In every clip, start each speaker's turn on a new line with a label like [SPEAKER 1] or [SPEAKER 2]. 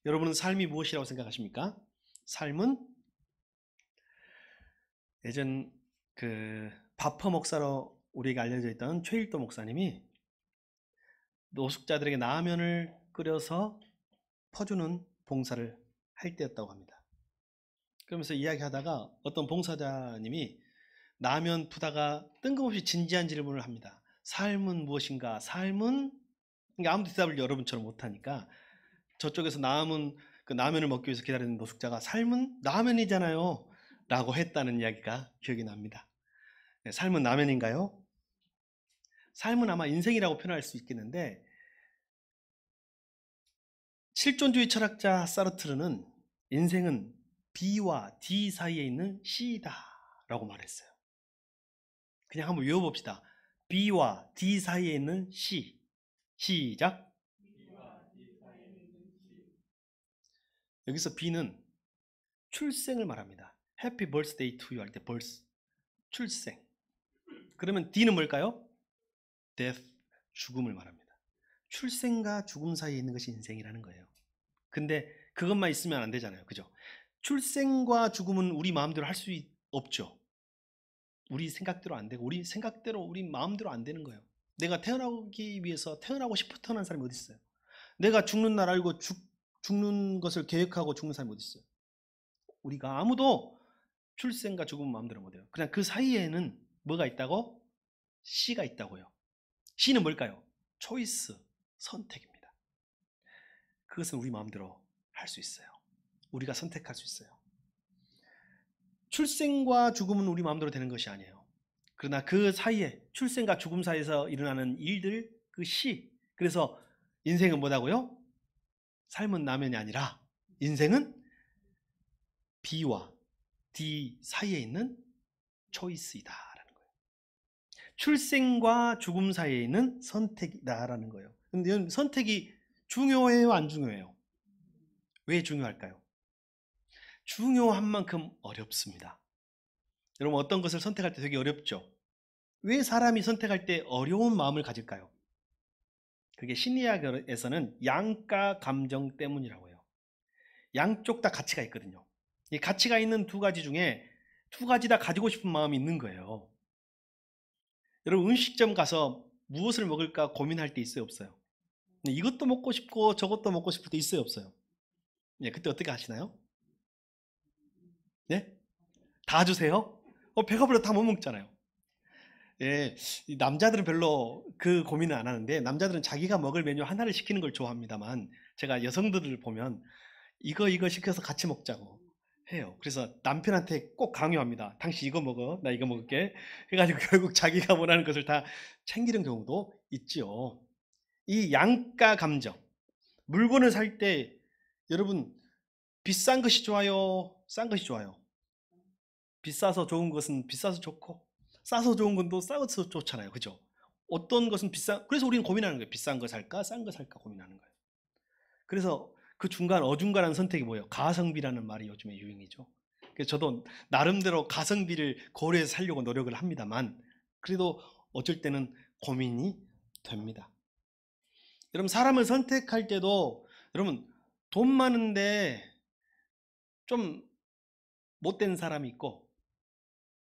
[SPEAKER 1] 여러분은 삶이 무엇이라고 생각하십니까? 삶은 예전 그 바퍼 목사로 우리에게 알려져 있던 최일도 목사님이 노숙자들에게 라면을 끓여서 퍼주는 봉사를 할 때였다고 합니다. 그러면서 이야기하다가 어떤 봉사자님이 라면 푸다가 뜬금없이 진지한 질문을 합니다. 삶은 무엇인가? 삶은 그러니까 아무도 대답을 여러분처럼 못하니까 저쪽에서 남은 그 라면을 먹기 위해서 기다리는 노숙자가 삶은 라면이잖아요 라고 했다는 이야기가 기억이 납니다. 네, 삶은 라면인가요? 삶은 아마 인생이라고 표현할 수 있겠는데 실존주의 철학자 사르트르는 인생은 B와 D 사이에 있는 C이다 라고 말했어요. 그냥 한번 외워봅시다. B와 D 사이에 있는 C. 시작. 여기서 B는 출생을 말합니다. Happy birthday to you 할 때 birth, 출생. 그러면 D는 뭘까요? death, 죽음을 말합니다. 출생과 죽음 사이에 있는 것이 인생이라는 거예요. 근데 그것만 있으면 안 되잖아요. 그죠? 출생과 죽음은 우리 마음대로 할 수 없죠. 우리 생각대로 안 되고 우리 생각대로 우리 마음대로 안 되는 거예요. 내가 태어나기 위해서 태어나고 싶어 태어난 사람이 어디 있어요? 내가 죽는 날 알고 죽는 것을 계획하고 죽는 사람이 어디 있어요? 우리가 아무도 출생과 죽음은 마음대로 못해요. 그냥 그 사이에는 뭐가 있다고? C가 있다고요. C는 뭘까요? 초이스, 선택입니다. 그것은 우리 마음대로 할 수 있어요. 우리가 선택할 수 있어요. 출생과 죽음은 우리 마음대로 되는 것이 아니에요. 그러나 그 사이에 출생과 죽음 사이에서 일어나는 일들, 그 시. 그래서 인생은 뭐다고요? 삶은 라면이 아니라 인생은 B와 D 사이에 있는 초이스이다라는 거예요. 출생과 죽음 사이에 있는 선택이다라는 거예요. 근데 선택이 중요해요, 안 중요해요? 왜 중요할까요? 중요한 만큼 어렵습니다. 여러분 어떤 것을 선택할 때 되게 어렵죠? 왜 사람이 선택할 때 어려운 마음을 가질까요? 그게 심리학에서는 양가 감정 때문이라고 해요. 양쪽 다 가치가 있거든요. 이 가치가 있는 두 가지 중에 두 가지 다 가지고 싶은 마음이 있는 거예요. 여러분 음식점 가서 무엇을 먹을까 고민할 때 있어요, 없어요? 이것도 먹고 싶고 저것도 먹고 싶을 때 있어요, 없어요? 예, 그때 어떻게 하시나요? 네? 다 주세요? 배가 불러 다 못 먹잖아요. 예, 남자들은 별로 그 고민을 안 하는데 남자들은 자기가 먹을 메뉴 하나를 시키는 걸 좋아합니다만 제가 여성들을 보면 이거 시켜서 같이 먹자고 해요. 그래서 남편한테 꼭 강요합니다. 당신 이거 먹어, 나 이거 먹을게 해가지고 결국 자기가 원하는 것을 다 챙기는 경우도 있죠. 이 양가 감정, 물건을 살 때 여러분 비싼 것이 좋아요, 싼 것이 좋아요? 비싸서 좋은 것은 비싸서 좋고 싸서 좋은 건 또 싸서 좋잖아요. 그죠? 어떤 것은 그래서 우리는 고민하는 거예요. 비싼 거 살까? 싼 거 살까? 고민하는 거예요. 그래서 그 중간 어중간한 선택이 뭐예요? 가성비라는 말이 요즘에 유행이죠. 그래서 저도 나름대로 가성비를 고려해서 살려고 노력을 합니다만 그래도 어쩔 때는 고민이 됩니다. 여러분 사람을 선택할 때도 여러분 돈 많은데 좀 못된 사람이 있고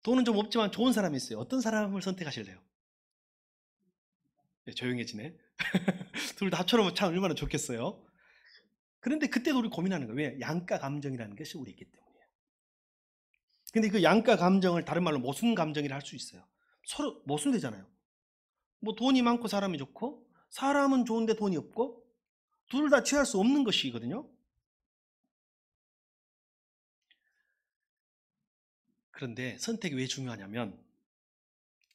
[SPEAKER 1] 돈은 좀 없지만 좋은 사람이 있어요. 어떤 사람을 선택하실래요? 네, 조용해지네. 둘 다 합쳐놓으면 참 얼마나 좋겠어요. 그런데 그때도 우리 고민하는 거예요. 왜? 양가 감정이라는 것이 우리 있기 때문이에요. 근데 그 양가 감정을 다른 말로 모순 감정이라 할 수 있어요. 서로 모순되잖아요. 뭐 돈이 많고 사람이 좋고 사람은 좋은데 돈이 없고 둘 다 취할 수 없는 것이거든요. 그런데 선택이 왜 중요하냐면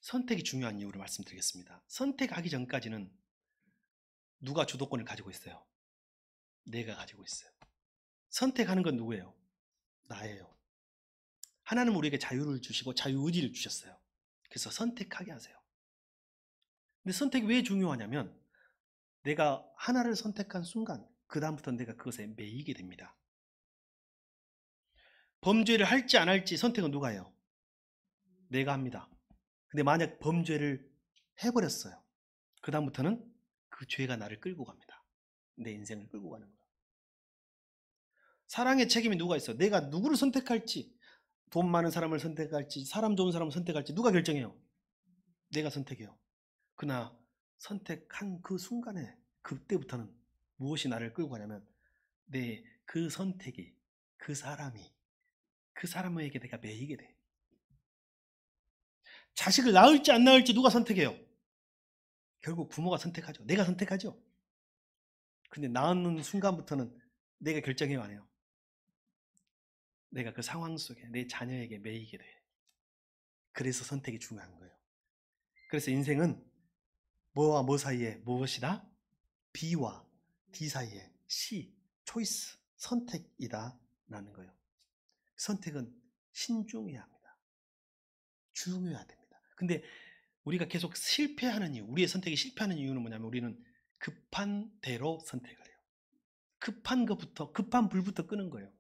[SPEAKER 1] 선택이 중요한 이유를 말씀드리겠습니다. 선택하기 전까지는 누가 주도권을 가지고 있어요? 내가 가지고 있어요. 선택하는 건 누구예요? 나예요. 하나님은 우리에게 자유를 주시고 자유의지를 주셨어요. 그래서 선택하게 하세요. 근데 선택이 왜 중요하냐면 내가 하나를 선택한 순간 그 다음부터 내가 그것에 매이게 됩니다. 범죄를 할지 안 할지 선택은 누가 해요? 내가 합니다. 근데 만약 범죄를 해버렸어요. 그 다음부터는 그 죄가 나를 끌고 갑니다. 내 인생을 끌고 가는 거예요. 사랑의 책임이 누가 있어? 내가 누구를 선택할지, 돈 많은 사람을 선택할지, 사람 좋은 사람을 선택할지 누가 결정해요? 내가 선택해요. 그러나 선택한 그 순간에, 그때부터는 무엇이 나를 끌고 가냐면 내 그 선택이, 그 사람이, 그 사람에게 내가 매이게 돼. 자식을 낳을지 안 낳을지 누가 선택해요? 결국 부모가 선택하죠. 내가 선택하죠. 근데 낳는 순간부터는 내가 결정해요, 안 해요? 내가 그 상황 속에 내 자녀에게 매이게 돼. 그래서 선택이 중요한 거예요. 그래서 인생은 뭐와 뭐 사이에 무엇이다? B와 D 사이에 C, 초이스, 선택이다 라는 거예요. 선택은 신중해야 합니다. 중요해야 됩니다. 근데 우리가 계속 실패하는 이유, 우리의 선택이 실패하는 이유는 뭐냐면 우리는 급한 대로 선택을 해요. 급한 불부터 끄는 거예요.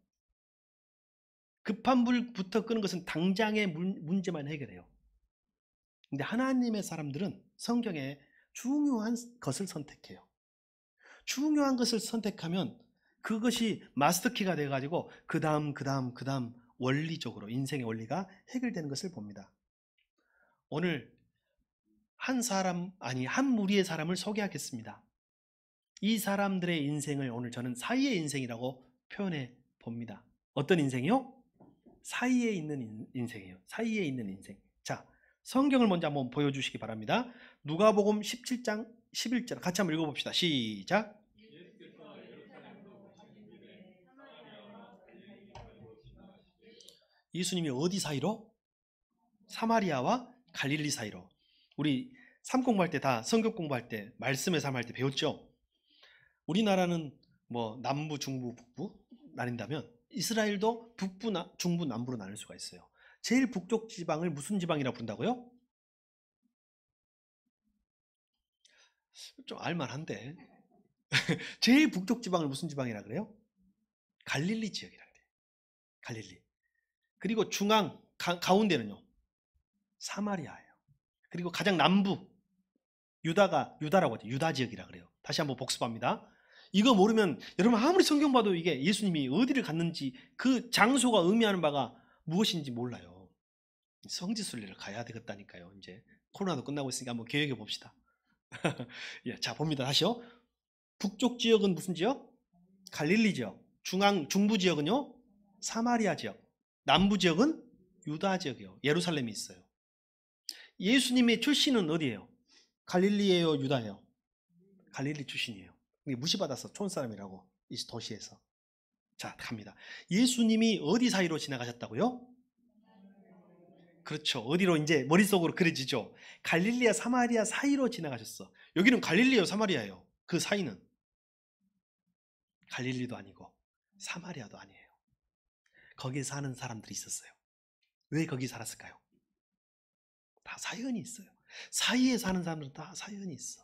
[SPEAKER 1] 급한 불부터 끄는 것은 당장의 문제만 해결해요. 근데 하나님의 사람들은 성경에 중요한 것을 선택해요. 중요한 것을 선택하면 그것이 마스터키가 돼가지고 그 다음 원리적으로 인생의 원리가 해결되는 것을 봅니다. 오늘 한 무리의 사람을 소개하겠습니다. 이 사람들의 인생을 오늘 저는 사이의 인생이라고 표현해 봅니다. 어떤 인생이요? 사이에 있는 인생이에요. 사이에 있는 인생. 자, 성경을 먼저 한번 보여주시기 바랍니다. 누가복음 17장 11절 같이 한번 읽어봅시다. 시작. 예수님이 어디 사이로? 사마리아와 갈릴리 사이로. 우리 삶 공부할 때 다 성경 공부할 때 말씀의 삶 할 때 배웠죠. 우리나라는 뭐 남부, 중부, 북부 나뉜다면 이스라엘도 북부, 중부, 남부로 나눌 수가 있어요. 제일 북쪽 지방을 무슨 지방이라고 부른다고요? 좀 알만한데. 제일 북쪽 지방을 무슨 지방이라 그래요? 갈릴리 지역이라 그래요. 갈릴리. 그리고 가운데는요. 사마리아예요. 그리고 가장 남부 유다라고 하죠. 유다 지역이라 그래요. 다시 한번 복습합니다. 이거 모르면 여러분 아무리 성경 봐도 이게 예수님이 어디를 갔는지 그 장소가 의미하는 바가 무엇인지 몰라요. 성지순례를 가야 되겠다니까요. 이제 코로나도 끝나고 있으니까 한번 계획해 봅시다. 예, 자 봅니다. 다시요. 북쪽 지역은 무슨 지역? 갈릴리 지역. 중부 지역은요? 사마리아 지역. 남부 지역은 유다 지역이요. 예루살렘이 있어요. 예수님의 출신은 어디예요? 갈릴리예요, 유다예요? 갈릴리 출신이에요. 무시받아서 촌사람이라고 이 도시에서. 자, 갑니다. 예수님이 어디 사이로 지나가셨다고요? 그렇죠. 어디로 이제 머릿속으로 그려지죠. 갈릴리와 사마리아 사이로 지나가셨어. 여기는 갈릴리예요, 사마리아예요. 그 사이는 갈릴리도 아니고 사마리아도 아니에요. 거기에 사는 사람들이 있었어요. 왜 거기 살았을까요? 다 사연이 있어요. 사이에 사는 사람들은 다 사연이 있어.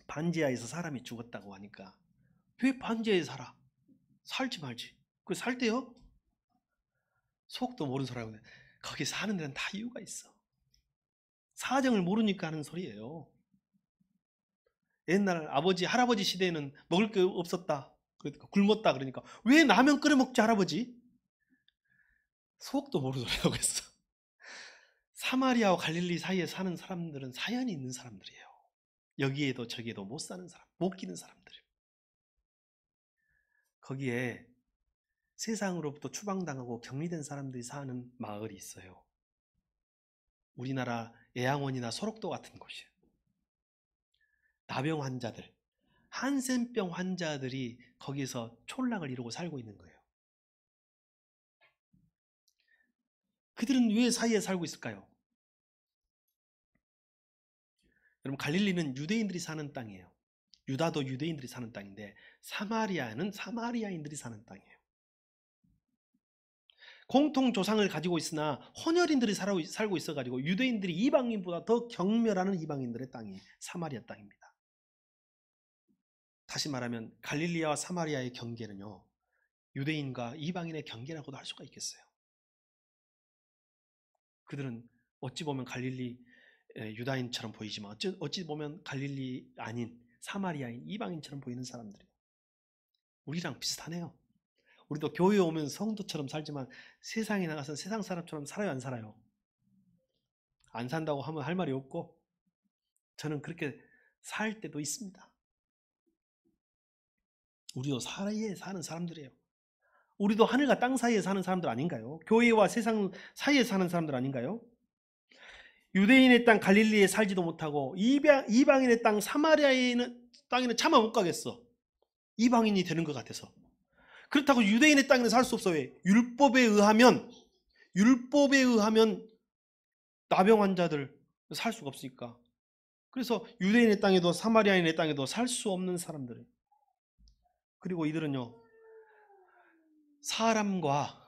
[SPEAKER 1] 반지하에서 사람이 죽었다고 하니까 왜 반지하에 살아? 살지 말지. 그 살 때요? 속도 모르는 소리라고. 거기 사는 데는 다 이유가 있어. 사정을 모르니까 하는 소리예요. 옛날 아버지 할아버지 시대에는 먹을 게 없었다. 그러니까 굶었다 그러니까 왜 라면 끓여 먹지 할아버지? 속도 모르는 소리라고 했어. 사마리아와 갈릴리 사이에 사는 사람들은 사연이 있는 사람들이에요. 여기에도 저기에도 못 사는 사람, 못 끼는 사람들. 거기에 세상으로부터 추방당하고 격리된 사람들이 사는 마을이 있어요. 우리나라 애양원이나 소록도 같은 곳이에요. 나병 환자들, 한센병 환자들이 거기서 촌락을 이루고 살고 있는 거예요. 그들은 왜 사이에 살고 있을까요? 여러분 갈릴리는 유대인들이 사는 땅이에요. 유다도 유대인들이 사는 땅인데 사마리아는 사마리아인들이 사는 땅이에요. 공통 조상을 가지고 있으나 혼혈인들이 살고 있어가지고 유대인들이 이방인보다 더 경멸하는 이방인들의 땅이 사마리아 땅입니다. 다시 말하면 갈릴리아와 사마리아의 경계는요, 유대인과 이방인의 경계라고도 할 수가 있겠어요. 그들은 어찌 보면 갈릴리 유다인처럼 보이지만 어찌 보면 갈릴리 아닌 사마리아인 이방인처럼 보이는 사람들이에요. 우리랑 비슷하네요. 우리도 교회에 오면 성도처럼 살지만 세상에 나가서 세상 사람처럼 살아요, 안 살아요? 안 산다고 하면 할 말이 없고, 저는 그렇게 살 때도 있습니다. 우리도 사이에 사는 사람들이에요. 우리도 하늘과 땅 사이에 사는 사람들 아닌가요? 교회와 세상 사이에 사는 사람들 아닌가요? 유대인의 땅 갈릴리에 살지도 못하고 이방인의 땅 사마리아인의 땅에는 차마 못 가겠어. 이방인이 되는 것 같아서. 그렇다고 유대인의 땅에는 살 수 없어. 왜? 율법에 의하면 나병 환자들 살 수가 없으니까. 그래서 유대인의 땅에도 사마리아인의 땅에도 살 수 없는 사람들. 그리고 이들은요, 사람과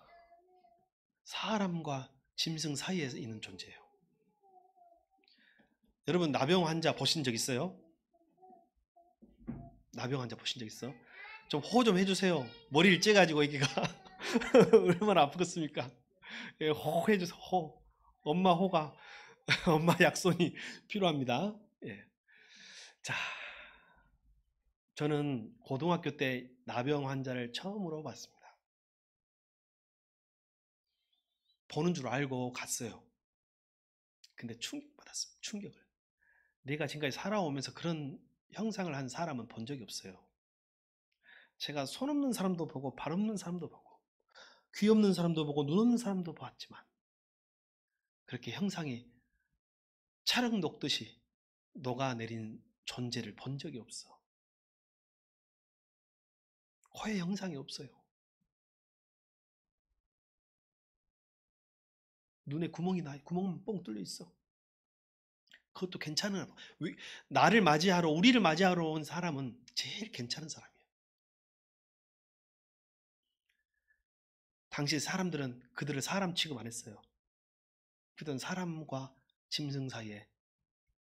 [SPEAKER 1] 짐승 사이에 있는 존재예요. 여러분, 나병 환자 보신 적 있어요? 나병 환자 보신 적 있어? 좀 호 좀 해주세요. 머리를 째가지고 여기가 얼마나 아프겠습니까? 예, 호 해주세요. 호. 엄마 호가 엄마 약손이 필요합니다. 예. 자, 저는 고등학교 때 나병 환자를 처음으로 봤습니다. 보는 줄 알고 갔어요. 근데 충격받았어요. 충격을. 내가 지금까지 살아오면서 그런 형상을 한 사람은 본 적이 없어요. 제가 손 없는 사람도 보고 발 없는 사람도 보고 귀 없는 사람도 보고 눈 없는 사람도 봤지만 그렇게 형상이 차륵 녹듯이 녹아내린 존재를 본 적이 없어. 코에 형상이 없어요. 눈에 구멍은 뻥 뚫려 있어. 그것도 괜찮은, 우리를 맞이하러 온 사람은 제일 괜찮은 사람이에요. 당시 사람들은 그들을 사람 취급 안 했어요. 그들은 사람과 짐승 사이에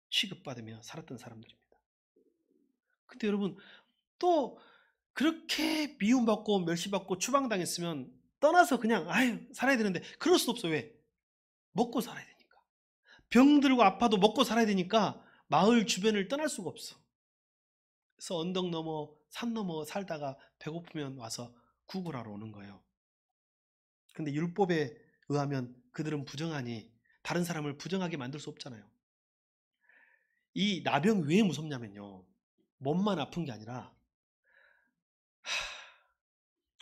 [SPEAKER 1] 취급받으며 살았던 사람들입니다. 근데 여러분, 또 그렇게 미움받고 멸시받고 추방당했으면 떠나서 그냥 살아야 되는데 그럴 수 없어. 왜? 먹고 살아야 되니까. 병들고 아파도 먹고 살아야 되니까 마을 주변을 떠날 수가 없어. 그래서 언덕 넘어 산 넘어 살다가 배고프면 와서 구걸하러 오는 거예요. 근데 율법에 의하면 그들은 부정하니 다른 사람을 부정하게 만들 수 없잖아요. 이 나병이 왜 무섭냐면요, 몸만 아픈 게 아니라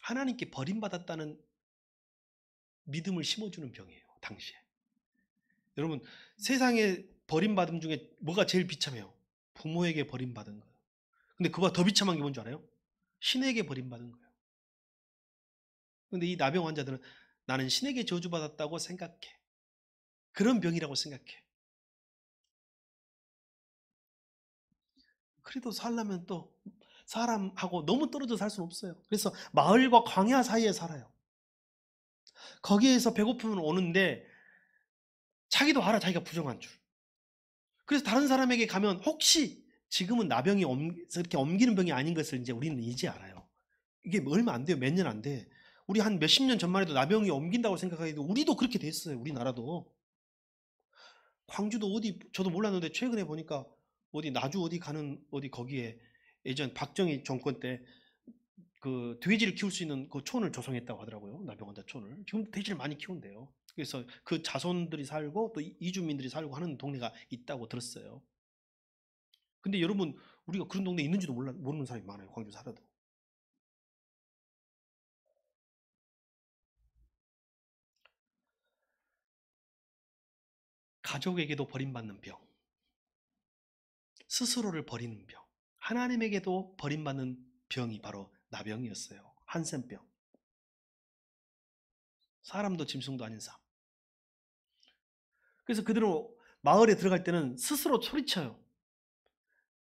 [SPEAKER 1] 하나님께 버림받았다는 믿음을 심어주는 병이에요. 당시에. 여러분, 세상에 버림받음 중에 뭐가 제일 비참해요? 부모에게 버림받은 거예요. 근데 그보다 더 비참한 게 뭔지 알아요? 신에게 버림받은 거예요. 근데 이 나병 환자들은 나는 신에게 저주받았다고 생각해. 그런 병이라고 생각해. 그래도 살려면 또 사람하고 너무 떨어져 살 수는 없어요. 그래서 마을과 광야 사이에 살아요. 거기에서 배고픔은 오는데 자기도 알아, 자기가 부정한 줄. 그래서 다른 사람에게 가면 혹시 지금은 나병이 이렇게 옮기는 병이 아닌 것을 이제 우리는 이제 알아요. 이게 얼마 안 돼요. 몇 년 안 돼. 우리 한 몇십 년 전만 해도 나병이 옮긴다고 생각하기도 우리도 그렇게 됐어요. 우리나라도. 광주도 어디 저도 몰랐는데 최근에 보니까 어디 나주 어디 가는 어디 거기에 예전 박정희 정권 때 그 돼지를 키울 수 있는 그 촌을 조성했다고 하더라고요. 나병환자 촌을. 지금 돼지를 많이 키운대요. 그래서 그 자손들이 살고 또 이주민들이 살고 하는 동네가 있다고 들었어요. 근데 여러분, 우리가 그런 동네 있는지도 모르는 사람이 많아요. 광주 살아도. 가족에게도 버림받는 병, 스스로를 버리는 병, 하나님에게도 버림받는 병이 바로 나병이었어요. 한센병. 사람도 짐승도 아닌 삶. 그래서 그들은 마을에 들어갈 때는 스스로 소리쳐요.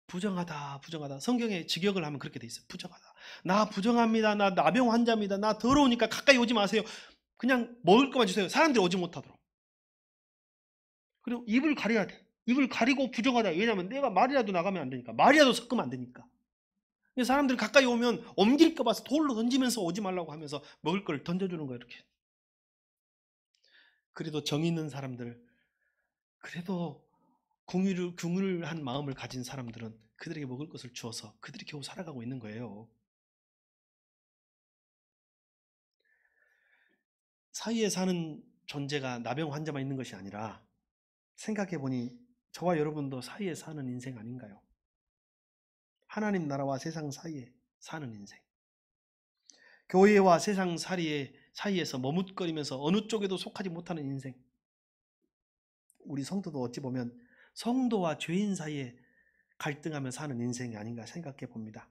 [SPEAKER 1] 부정하다, 부정하다. 성경에 직역을 하면 그렇게 돼 있어요. 부정하다. 나 부정합니다. 나 나병 환자입니다. 나 더러우니까 가까이 오지 마세요. 그냥 먹을 것만 주세요. 사람들이 오지 못하도록. 그리고 입을 가려야 돼. 입을 가리고 부정하다. 왜냐하면 내가 말이라도 나가면 안 되니까. 말이라도 섞으면 안 되니까. 사람들이 가까이 오면 옮길까 봐서 돌로 던지면서 오지 말라고 하면서 먹을 걸 던져주는 거예요. 이렇게. 그래도 정이 있는 사람들, 그래도 긍휼한 마음을 가진 사람들은 그들에게 먹을 것을 주어서 그들이 겨우 살아가고 있는 거예요. 사이에 사는 존재가 나병 환자만 있는 것이 아니라 생각해 보니 저와 여러분도 사이에 사는 인생 아닌가요? 하나님 나라와 세상 사이에 사는 인생. 교회와 세상 사이에서 머뭇거리면서 어느 쪽에도 속하지 못하는 인생. 우리 성도도 어찌 보면 성도와 죄인 사이에 갈등하며 사는 인생이 아닌가 생각해 봅니다.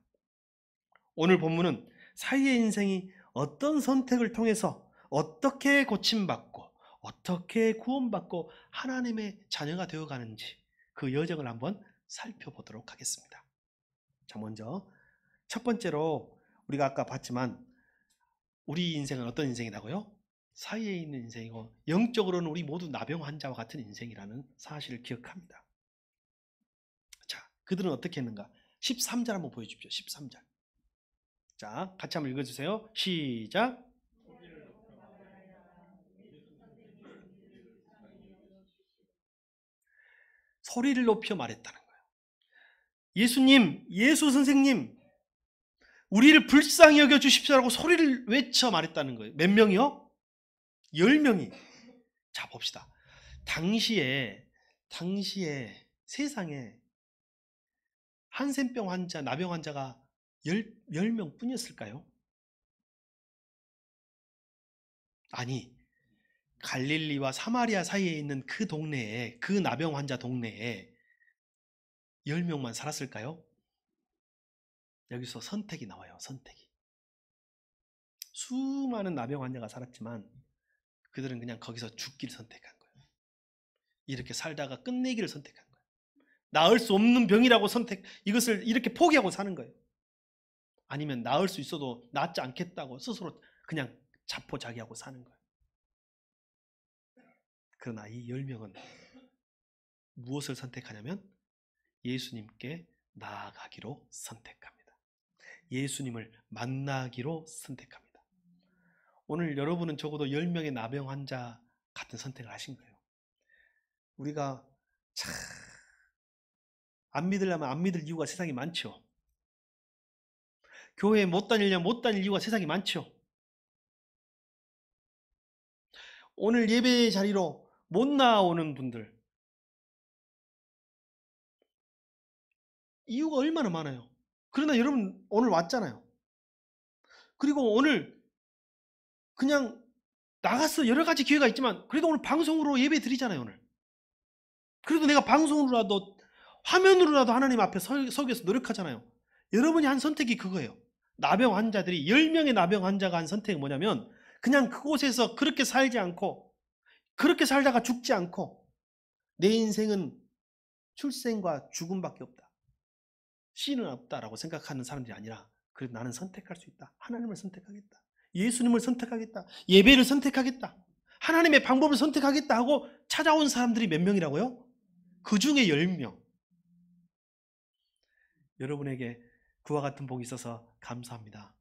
[SPEAKER 1] 오늘 본문은 사이의 인생이 어떤 선택을 통해서 어떻게 고침받고 어떻게 구원받고 하나님의 자녀가 되어가는지 그 여정을 한번 살펴보도록 하겠습니다. 자, 먼저 첫 번째로 우리가 아까 봤지만 우리 인생은 어떤 인생이라고요? 사이에 있는 인생이고 영적으로는 우리 모두 나병 환자와 같은 인생이라는 사실을 기억합니다. 자, 그들은 어떻게 했는가? 13절 한번 보여주십시오. 13절. 자, 같이 한번 읽어주세요. 시작. 소리를 높여 말했다는 거예요. 예수님, 예수 선생님, 우리를 불쌍히 여겨 주십시오라고 소리를 외쳐 말했다는 거예요. 몇 명이요? 10명이. 자, 봅시다. 당시에 세상에 한센병 환자, 나병 환자가 10명 뿐이었을까요? 아니, 갈릴리와 사마리아 사이에 있는 그 동네에, 그 나병 환자 동네에 10명만 살았을까요? 여기서 선택이 나와요. 선택이. 수많은 나병 환자가 살았지만 그들은 그냥 거기서 죽기를 선택한 거예요. 이렇게 살다가 끝내기를 선택한 거예요. 나을 수 없는 병이라고 이것을 이렇게 포기하고 사는 거예요. 아니면 나을 수 있어도 낫지 않겠다고 스스로 그냥 자포자기하고 사는 거예요. 그러나 이 10명은 무엇을 선택하냐면 예수님께 나아가기로 선택합니다. 예수님을 만나기로 선택합니다. 오늘 여러분은 적어도 10명의 나병 환자 같은 선택을 하신 거예요. 우리가 참 안 믿으려면 안 믿을 이유가 세상에 많죠. 교회에 못 다니려면 못 다닐 이유가 세상에 많죠. 오늘 예배 자리로 못 나오는 분들 이유가 얼마나 많아요. 그러나 여러분 오늘 왔잖아요. 그리고 오늘 그냥 나가서 여러 가지 기회가 있지만 그래도 오늘 방송으로 예배 드리잖아요. 오늘. 그래도 내가 방송으로라도 화면으로라도 하나님 앞에 서기 위해서 노력하잖아요. 여러분이 한 선택이 그거예요. 나병 환자들이 10명의 나병 환자가 한 선택이 뭐냐면 그냥 그곳에서 그렇게 살지 않고 그렇게 살다가 죽지 않고 내 인생은 출생과 죽음밖에 없다. 씨는 없다라고 생각하는 사람들이 아니라 그래도 나는 선택할 수 있다. 하나님을 선택하겠다. 예수님을 선택하겠다. 예배를 선택하겠다. 하나님의 방법을 선택하겠다 하고 찾아온 사람들이 몇 명이라고요? 그 중에 10명. 여러분에게 그와 같은 복이 있어서 감사합니다.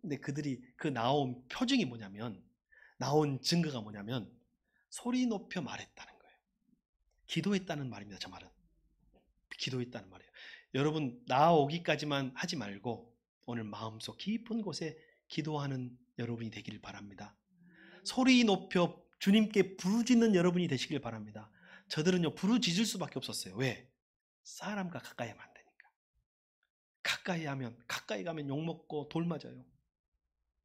[SPEAKER 1] 근데 그들이 그 나온 표징이 뭐냐면 나온 증거가 뭐냐면 소리 높여 말했다는 거예요. 기도했다는 말입니다. 저 말은. 기도했다는 말이에요. 여러분 나오기까지만 하지 말고 오늘 마음속 깊은 곳에 기도하는 여러분이 되기를 바랍니다. 소리 높여 주님께 부르짖는 여러분이 되시길 바랍니다. 저들은요 부르짖을 수밖에 없었어요. 왜? 사람과 가까이 하면 안 되니까. 가까이 가면 욕먹고 돌 맞아요.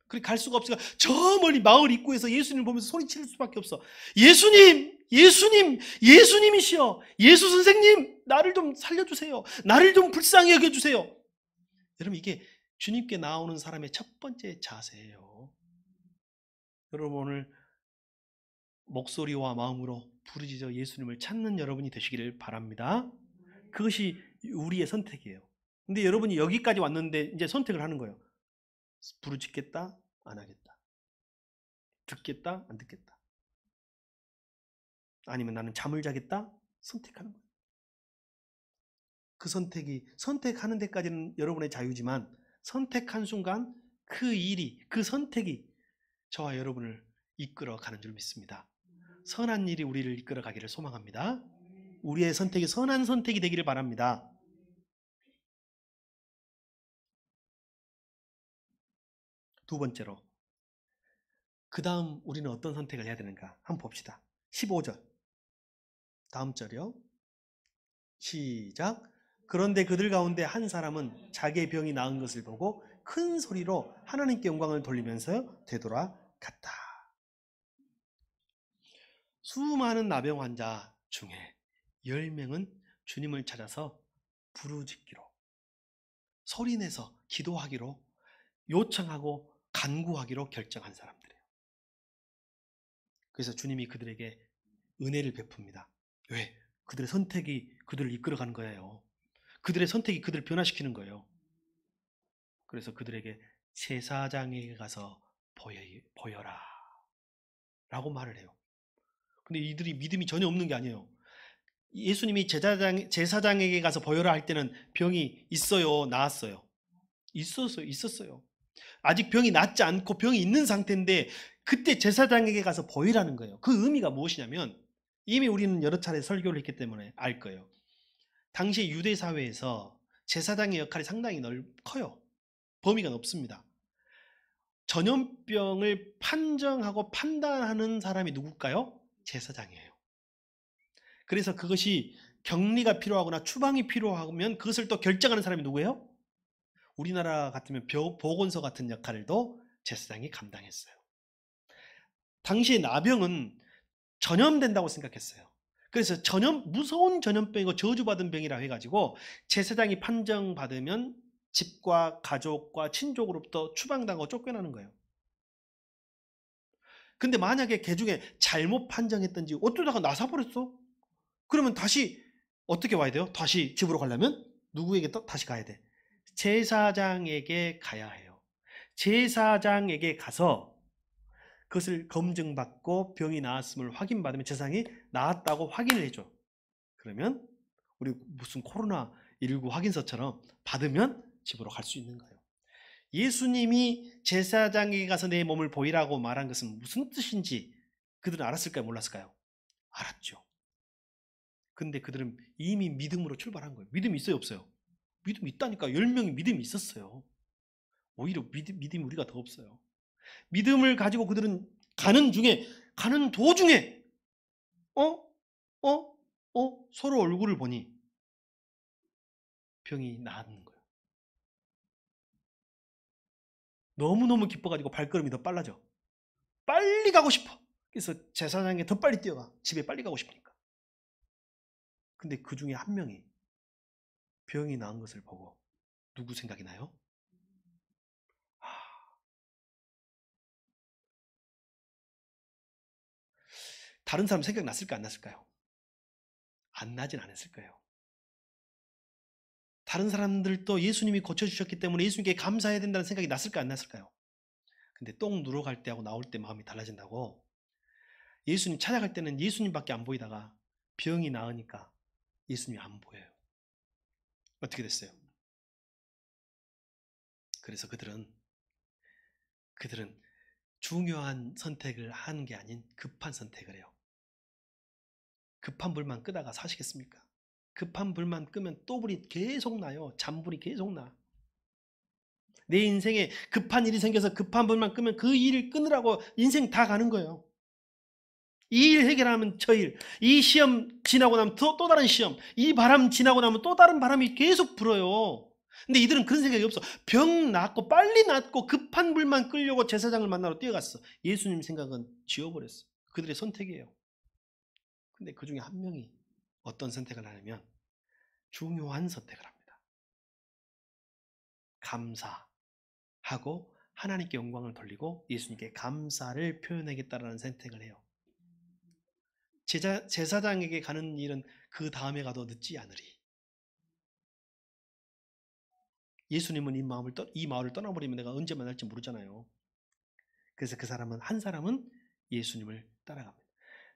[SPEAKER 1] 그렇게 갈 수가 없으니까 저 멀리 마을 입구에서 예수님을 보면서 소리칠 수밖에 없어. 예수님! 예수님! 예수님이시여! 예수 선생님! 나를 좀 살려주세요. 나를 좀 불쌍히 여겨주세요. 여러분 이게 주님께 나오는 사람의 첫 번째 자세예요. 여러분 오늘 목소리와 마음으로 부르짖어 예수님을 찾는 여러분이 되시기를 바랍니다. 그것이 우리의 선택이에요. 근데 여러분이 여기까지 왔는데 이제 선택을 하는 거예요. 부르짖겠다, 안 하겠다. 듣겠다, 안 듣겠다. 아니면 나는 잠을 자겠다, 선택하는 거예요. 그 선택하는 데까지는 여러분의 자유지만 선택한 순간 그 선택이 저와 여러분을 이끌어가는 줄 믿습니다. 선한 일이 우리를 이끌어가기를 소망합니다. 우리의 선택이 선한 선택이 되기를 바랍니다. 두 번째로 그 다음 우리는 어떤 선택을 해야 되는가? 한번 봅시다. 15절. 다음 절이요. 시작. 그런데 그들 가운데 한 사람은 자기의 병이 나은 것을 보고 큰 소리로 하나님께 영광을 돌리면서 되돌아갔다. 수많은 나병 환자 중에 10명은 주님을 찾아서 부르짖기로, 소리내서 기도하기로, 요청하고 간구하기로 결정한 사람들이에요. 그래서 주님이 그들에게 은혜를 베풉니다. 왜? 그들의 선택이 그들을 이끌어가는 거예요. 그들의 선택이 그들을 변화시키는 거예요. 그래서 그들에게 제사장에게 가서 보여라 라고 말을 해요. 근데 이들이 믿음이 전혀 없는 게 아니에요. 예수님이 제사장에게 가서 보여라 할 때는 병이 있어요, 나았어요? 있었어요. 아직 병이 낫지 않고 병이 있는 상태인데 그때 제사장에게 가서 보이라는 거예요. 그 의미가 무엇이냐면, 이미 우리는 여러 차례 설교를 했기 때문에 알 거예요. 당시 유대 사회에서 제사장의 역할이 상당히 커요. 범위가 넓습니다. 전염병을 판정하고 판단하는 사람이 누굴까요? 제사장이에요. 그래서 그것이 격리가 필요하거나 추방이 필요하면 그것을 또 결정하는 사람이 누구예요? 우리나라 같으면 보건소 같은 역할도 제사장이 감당했어요. 당시에 나병은 전염된다고 생각했어요. 그래서 무서운 전염병이고 저주받은 병이라 해가지고 제사장이 판정받으면 집과 가족과 친족으로부터 추방당하고 쫓겨나는 거예요. 근데 만약에 개 중에 잘못 판정했던지 어쩌다가 나사버렸어? 그러면 다시 어떻게 와야 돼요? 다시 집으로 가려면 누구에게 다시 가야 돼? 제사장에게 가야 해요. 제사장에게 가서 그것을 검증받고 병이 나았음을 확인받으면 제사장이 나았다고 확인을 해줘. 그러면 우리 무슨 코로나19 확인서처럼 받으면 집으로 갈 수 있는 거예요. 예수님이 제사장에게 가서 내 몸을 보이라고 말한 것은 무슨 뜻인지 그들은 알았을까요? 몰랐을까요? 알았죠. 근데 그들은 이미 믿음으로 출발한 거예요. 믿음이 있어요, 없어요? 믿음이 있다니까. 10명이 믿음이 있었어요. 오히려 믿음이 우리가 더 없어요. 믿음을 가지고 그들은 가는 도중에 서로 얼굴을 보니 병이 나았는 거예요. 너무너무 기뻐가지고 발걸음이 더 빨라져. 빨리 가고 싶어. 그래서 제사장에 더 빨리 뛰어가. 집에 빨리 가고 싶으니까. 근데 그 중에 한 명이 병이 나은 것을 보고 누구 생각이 나요? 다른 사람 생각 났을까 안 났을까요? 안 나진 않았을 거예요. 다른 사람들도 예수님이 고쳐주셨기 때문에 예수님께 감사해야 된다는 생각이 났을까 안 났을까요? 근데 똥 누러 갈 때하고 나올 때 마음이 달라진다고. 예수님 찾아갈 때는 예수님밖에 안 보이다가 병이 나으니까 예수님이 안 보여요. 어떻게 됐어요? 그래서 그들은 중요한 선택을 하는 게 아닌 급한 선택을 해요. 급한 불만 끄다가 사시겠습니까? 급한 불만 끄면 또 불이 계속 나요. 잔불이 계속 나. 내 인생에 급한 일이 생겨서 급한 불만 끄면 그 일을 끊으라고 인생 다 가는 거예요. 이 일 해결하면 저 일, 이 시험 지나고 나면 또 다른 시험, 이 바람 지나고 나면 또 다른 바람이 계속 불어요. 근데 이들은 그런 생각이 없어. 병 낫고 빨리 낫고 급한 불만 끌려고 제사장을 만나러 뛰어갔어. 예수님 생각은 지워버렸어. 그들의 선택이에요. 근데 그 중에 한 명이 어떤 선택을 하냐면 중요한 선택을 합니다. 감사하고 하나님께 영광을 돌리고 예수님께 감사를 표현하겠다라는 선택을 해요. 제사장에게 가는 일은 그 다음에 가도 늦지 않으리. 예수님은 이 마을을 떠나버리면 내가 언제 만날지 모르잖아요. 그래서 한 사람은 예수님을 따라갑니다.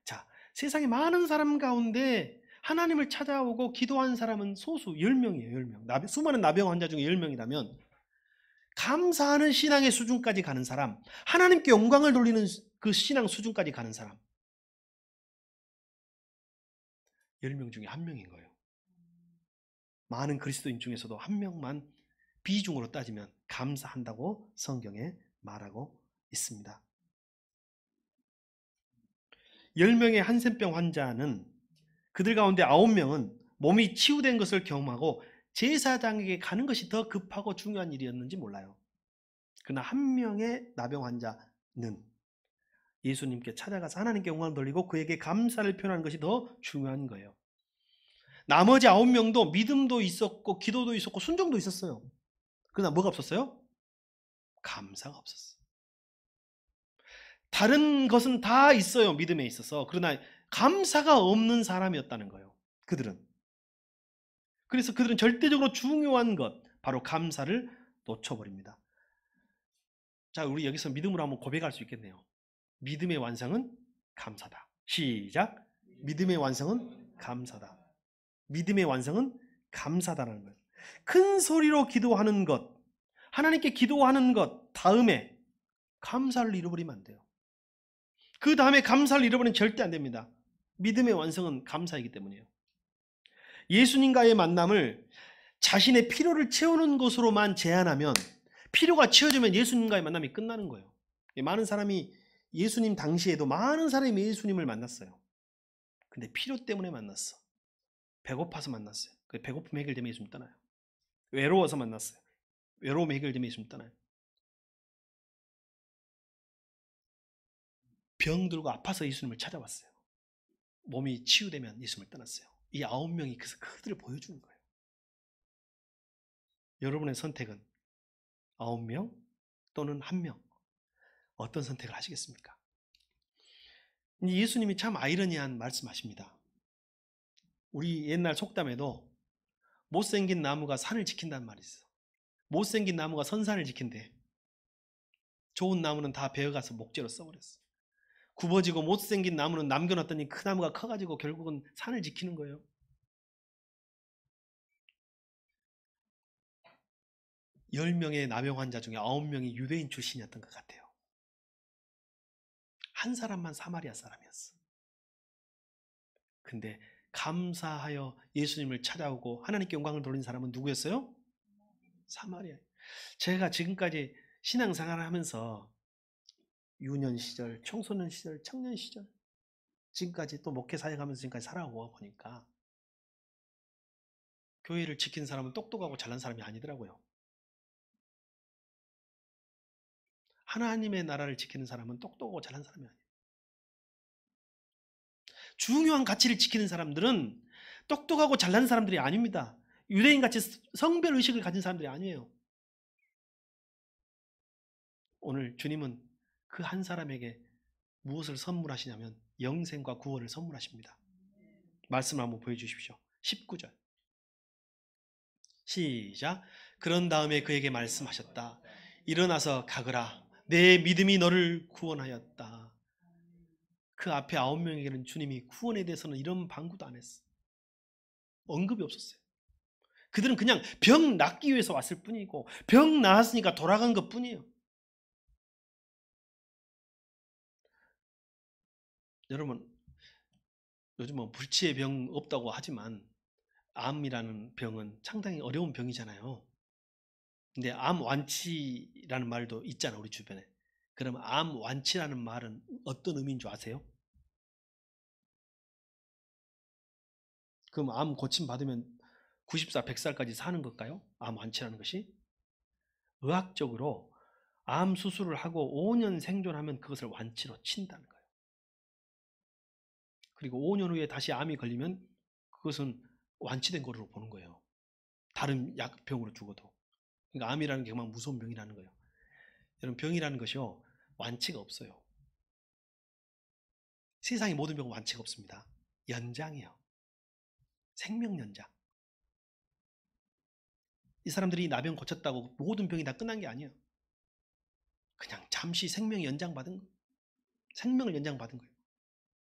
[SPEAKER 1] 자, 세상에 많은 사람 가운데 하나님을 찾아오고 기도한 사람은 소수 10명이에요. 10명. 수많은 나병 환자 중에 10명이라면 감사하는 신앙의 수준까지 가는 사람, 하나님께 영광을 돌리는 그 신앙 수준까지 가는 사람 10명 중에 한 명인 거예요. 많은 그리스도인 중에서도 한 명만 비중으로 따지면 감사한다고 성경에 말하고 있습니다. 10명의 한센병 환자는 그들 가운데 9명은 몸이 치유된 것을 경험하고 제사장에게 가는 것이 더 급하고 중요한 일이었는지 몰라요. 그러나 한 명의 나병 환자는 예수님께 찾아가서 하나님께 영광을 돌리고 그에게 감사를 표현하는 것이 더 중요한 거예요. 나머지 9명도 믿음도 있었고 기도도 있었고 순종도 있었어요. 그러나 뭐가 없었어요? 감사가 없었어요. 다른 것은 다 있어요. 믿음에 있어서. 그러나 감사가 없는 사람이었다는 거예요. 그들은. 그래서 그들은 절대적으로 중요한 것, 바로 감사를 놓쳐버립니다. 자, 우리 여기서 믿음으로 한번 고백할 수 있겠네요. 믿음의 완성은 감사다. 시작. 믿음의 완성은 감사다. 믿음의 완성은 감사다라는 거예요. 큰 소리로 기도하는 것, 하나님께 기도하는 것 다음에 감사를 잃어버리면 안 돼요. 그 다음에 감사를 잃어버리면 절대 안 됩니다. 믿음의 완성은 감사이기 때문이에요. 예수님과의 만남을 자신의 필요를 채우는 것으로만 제한하면, 필요가 채워지면 예수님과의 만남이 끝나는 거예요. 많은 사람이 예수님 당시에도 많은 사람이 예수님을 만났어요. 근데 필요 때문에 만났어. 배고파서 만났어요. 그 배고픔 해결되면 예수님 떠나요. 외로워서 만났어요. 외로움 해결되면 예수님 떠나요. 병들고 아파서 예수님을 찾아왔어요. 몸이 치유되면 예수님을 떠났어요. 이 9명이 그들을 보여주는 거예요. 여러분의 선택은 9명 또는 1명, 어떤 선택을 하시겠습니까? 예수님이 참 아이러니한 말씀하십니다. 우리 옛날 속담에도 못생긴 나무가 산을 지킨다는 말이 있어. 못생긴 나무가 선산을 지킨대. 좋은 나무는 다 베어가서 목재로 써버렸어. 굽어지고 못생긴 나무는 남겨놨더니 그 나무가 커가지고 결국은 산을 지키는 거예요. 열 명의 나병 환자 중에 9명이 유대인 출신이었던 것 같아요. 한 사람만 사마리아 사람이었어. 근데 감사하여 예수님을 찾아오고 하나님께 영광을 돌린 사람은 누구였어요? 사마리아. 제가 지금까지 신앙생활을 하면서 유년 시절, 청소년 시절, 청년 시절, 지금까지 또 목회 사역하면서 지금까지 살아오고 보니까 교회를 지킨 사람은 똑똑하고 잘난 사람이 아니더라고요. 하나님의 나라를 지키는 사람은 똑똑하고 잘난 사람이 아니에요. 중요한 가치를 지키는 사람들은 똑똑하고 잘난 사람들이 아닙니다. 유대인같이 성별의식을 가진 사람들이 아니에요. 오늘 주님은 그 한 사람에게 무엇을 선물하시냐면 영생과 구원을 선물하십니다. 말씀을 한번 보여주십시오. 19절 시작. 그런 다음에 그에게 말씀하셨다. 일어나서 가거라. 내 믿음이 너를 구원하였다. 그 앞에 9명에게는 주님이 구원에 대해서는 이런 방구도 안 했어. 언급이 없었어요. 그들은 그냥 병 낫기 위해서 왔을 뿐이고 병 나았으니까 돌아간 것 뿐이에요. 여러분, 요즘은 불치의 병 없다고 하지만 암이라는 병은 상당히 어려운 병이잖아요. 근데 암 완치라는 말도 있잖아, 우리 주변에. 그럼 암 완치라는 말은 어떤 의미인 줄 아세요? 그럼 암 고침 받으면 90살, 100살까지 사는 걸까요? 암 완치라는 것이? 의학적으로 암 수술을 하고 5년 생존하면 그것을 완치로 친다는 거예요. 그리고 5년 후에 다시 암이 걸리면 그것은 완치된 거로 보는 거예요. 다른 약병으로 죽어도. 그러니까 암이라는 게 정말 무서운 병이라는 거예요. 여러분, 병이라는 것이요, 완치가 없어요. 세상의 모든 병은 완치가 없습니다. 연장이에요. 생명 연장. 이 사람들이 나병 고쳤다고 모든 병이 다 끝난 게 아니에요. 그냥 잠시 생명 연장받은 거예요. 생명을 연장받은 거예요.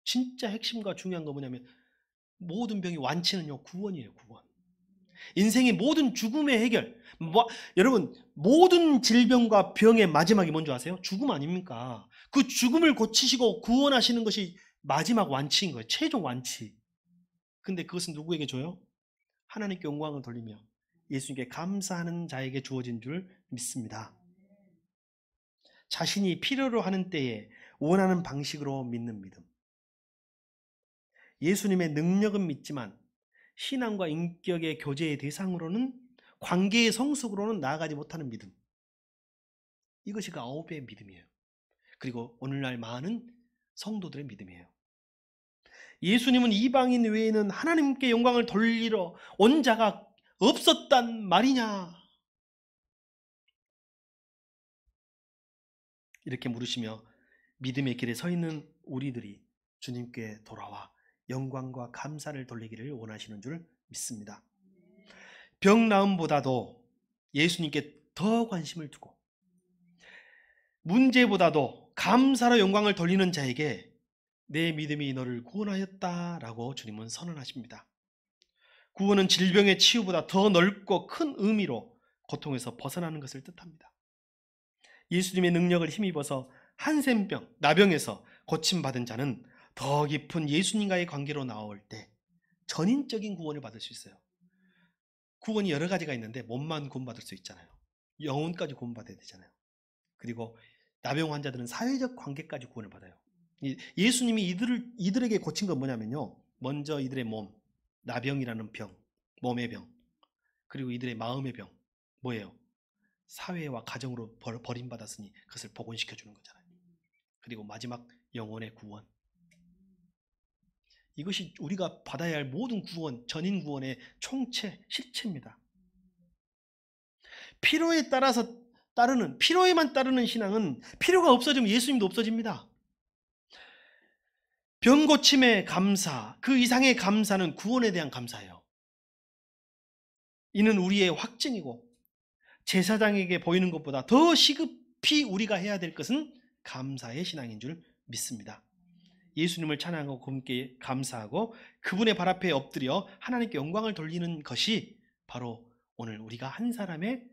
[SPEAKER 1] 진짜 핵심과 중요한 거 뭐냐면 모든 병이 완치는요, 구원이에요. 구원. 인생의 모든 죽음의 해결. 여러분, 모든 질병과 병의 마지막이 뭔지 아세요? 죽음 아닙니까? 그 죽음을 고치시고 구원하시는 것이 마지막 완치인 거예요. 최종 완치. 근데 그것은 누구에게 줘요? 하나님께 영광을 돌리며 예수님께 감사하는 자에게 주어진 줄 믿습니다. 자신이 필요로 하는 때에 원하는 방식으로 믿는 믿음. 예수님의 능력은 믿지만 신앙과 인격의 교제의 대상으로는, 관계의 성숙으로는 나아가지 못하는 믿음. 이것이 그 9배의 믿음이에요. 그리고 오늘날 많은 성도들의 믿음이에요. 예수님은 이방인 외에는 하나님께 영광을 돌리러 온 자가 없었단 말이냐? 이렇게 물으시며 믿음의 길에 서 있는 우리들이 주님께 돌아와 영광과 감사를 돌리기를 원하시는 줄 믿습니다. 병 나음보다도 예수님께 더 관심을 두고 문제보다도 감사로 영광을 돌리는 자에게 내 믿음이 너를 구원하였다라고 주님은 선언하십니다. 구원은 질병의 치유보다 더 넓고 큰 의미로 고통에서 벗어나는 것을 뜻합니다. 예수님의 능력을 힘입어서 한센병, 나병에서 고침받은 자는 더 깊은 예수님과의 관계로 나올 때 전인적인 구원을 받을 수 있어요. 구원이 여러 가지가 있는데 몸만 구원받을 수 있잖아요. 영혼까지 구원받아야 되잖아요. 그리고 나병 환자들은 사회적 관계까지 구원을 받아요. 예수님이 이들에게 고친 건 뭐냐면요, 먼저 이들의 몸, 나병이라는 병, 몸의 병, 그리고 이들의 마음의 병, 뭐예요? 사회와 가정으로 버림받았으니 그것을 복원시켜주는 거잖아요. 그리고 마지막 영혼의 구원. 이것이 우리가 받아야 할 모든 구원, 전인 구원의 총체, 실체입니다. 필요에 따라서 필요에만 따르는 신앙은 필요가 없어지면 예수님도 없어집니다. 병 고침의 감사, 그 이상의 감사는 구원에 대한 감사예요. 이는 우리의 확증이고 제사장에게 보이는 것보다 더 시급히 우리가 해야 될 것은 감사의 신앙인 줄 믿습니다. 예수님을 찬양하고 그분께 감사하고 그분의 발 앞에 엎드려 하나님께 영광을 돌리는 것이 바로 오늘 우리가 한 사람의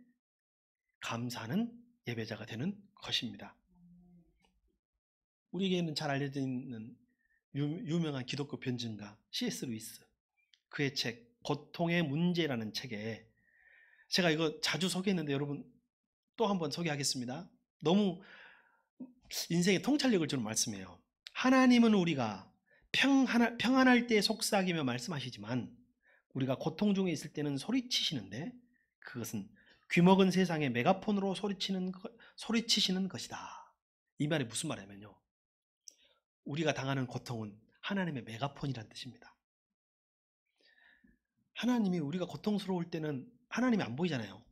[SPEAKER 1] 감사하는 예배자가 되는 것입니다. 우리에게는 잘 알려져 있는 유명한 기독교 변증가 C.S. 루이스, 그의 책 고통의 문제라는 책에 제가 이거 자주 소개했는데 여러분 또 한번 소개하겠습니다. 너무 인생의 통찰력을 주는 말씀이에요. 하나님은 우리가 평안할 때 속삭이며 말씀하시지만 우리가 고통 중에 있을 때는 소리치시는데 그것은 귀먹은 세상에 메가폰으로 소리치시는 것이다. 이 말이 무슨 말이냐면요, 우리가 당하는 고통은 하나님의 메가폰이란 뜻입니다. 하나님이 우리가 고통스러울 때는 하나님이 안 보이잖아요.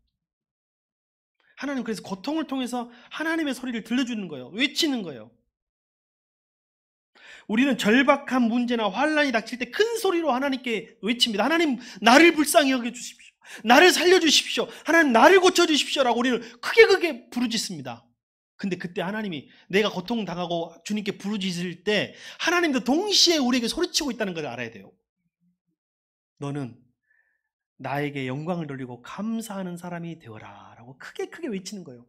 [SPEAKER 1] 하나님 그래서 고통을 통해서 하나님의 소리를 들려주는 거예요. 외치는 거예요. 우리는 절박한 문제나 환란이 닥칠 때 큰 소리로 하나님께 외칩니다. 하나님 나를 불쌍히 여겨주십시오. 나를 살려주십시오. 하나님 나를 고쳐주십시오라고 우리는 크게 부르짖습니다. 근데 그때 하나님이 내가 고통당하고 주님께 부르짖을 때 하나님도 동시에 우리에게 소리치고 있다는 걸 알아야 돼요. 너는 나에게 영광을 돌리고 감사하는 사람이 되어라 라고 크게 외치는 거예요.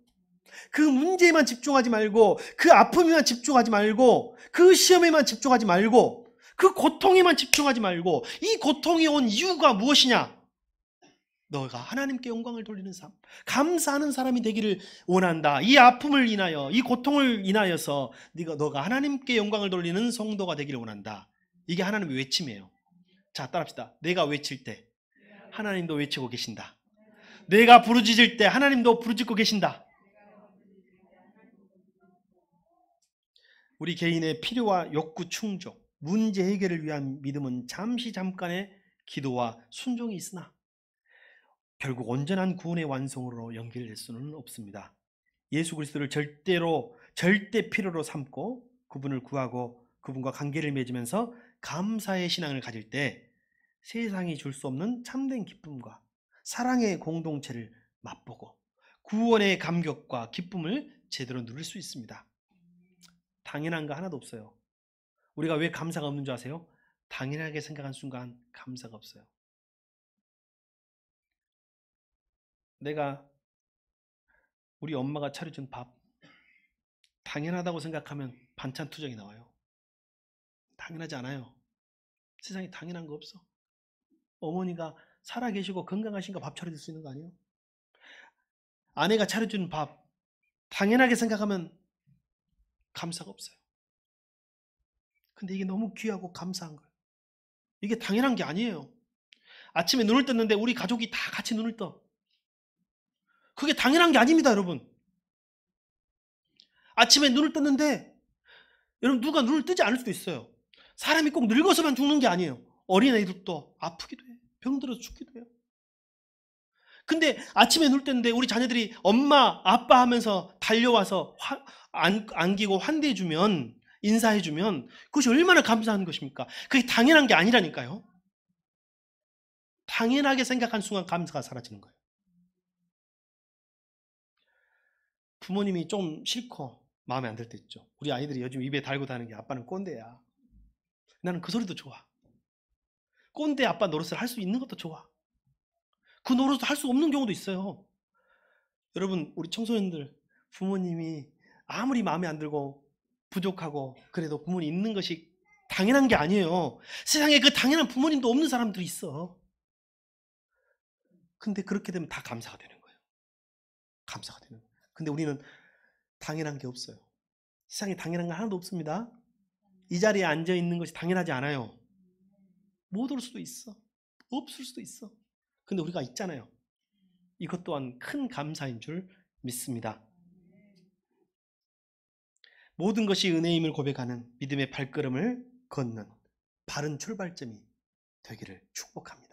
[SPEAKER 1] 그 문제에만 집중하지 말고, 그 아픔에만 집중하지 말고, 그 시험에만 집중하지 말고, 그 고통에만 집중하지 말고, 이 고통이 온 이유가 무엇이냐? 너가 하나님께 영광을 돌리는 삶, 감사하는 사람이 되기를 원한다. 이 아픔을 인하여, 이 고통을 인하여서 너가 하나님께 영광을 돌리는 성도가 되기를 원한다. 이게 하나님의 외침이에요. 자, 따라합시다. 내가 외칠 때 하나님도 외치고 계신다. 내가 부르짖을 때 하나님도 부르짖고 계신다. 우리 개인의 필요와 욕구 충족, 문제 해결을 위한 믿음은 잠깐의 기도와 순종이 있으나 결국 온전한 구원의 완성으로 연결될 수는 없습니다. 예수 그리스도를 절대 필요로 삼고 그분을 구하고 그분과 관계를 맺으면서 감사의 신앙을 가질 때 세상이 줄 수 없는 참된 기쁨과 사랑의 공동체를 맛보고 구원의 감격과 기쁨을 제대로 누릴 수 있습니다. 당연한 거 하나도 없어요. 우리가 왜 감사가 없는 줄 아세요? 당연하게 생각한 순간 감사가 없어요. 내가 우리 엄마가 차려준 밥 당연하다고 생각하면 반찬 투정이 나와요. 당연하지 않아요. 세상에 당연한 거 없어. 어머니가 살아계시고 건강하신가 밥 차려줄 수 있는 거 아니에요? 아내가 차려준 밥 당연하게 생각하면 감사가 없어요. 근데 이게 너무 귀하고 감사한 거예요. 이게 당연한 게 아니에요. 아침에 눈을 떴는데 우리 가족이 다 같이 눈을 떠. 그게 당연한 게 아닙니다, 여러분. 아침에 눈을 떴는데 여러분 누가 눈을 뜨지 않을 수도 있어요. 사람이 꼭 늙어서만 죽는 게 아니에요. 어린아이들도 아프기도 해요. 병들어서 죽기도 해요. 근데 아침에 눈을 떴는데 우리 자녀들이 엄마, 아빠 하면서 달려와서 안기고 환대해주면, 인사해주면 그것이 얼마나 감사한 것입니까? 그게 당연한 게 아니라니까요. 당연하게 생각한 순간 감사가 사라지는 거예요. 부모님이 좀 싫고 마음에 안 들 때 있죠. 우리 아이들이 요즘 입에 달고 다니는 게 아빠는 꼰대야. 나는 그 소리도 좋아. 꼰대 아빠 노릇을 할 수 있는 것도 좋아. 그 노릇을 할 수 없는 경우도 있어요. 여러분, 우리 청소년들, 부모님이 아무리 마음에 안 들고 부족하고 그래도 부모님 있는 것이 당연한 게 아니에요. 세상에 그 당연한 부모님도 없는 사람들이 있어. 근데 그렇게 되면 다 감사가 되는 거예요. 감사가 되는 거예요. 근데 우리는 당연한 게 없어요. 세상에 당연한 건 하나도 없습니다. 이 자리에 앉아 있는 것이 당연하지 않아요. 못 올 수도 있어. 없을 수도 있어. 근데 우리가 있잖아요. 이것 또한 큰 감사인 줄 믿습니다. 모든 것이 은혜임을 고백하는 믿음의 발걸음을 걷는 바른 출발점이 되기를 축복합니다.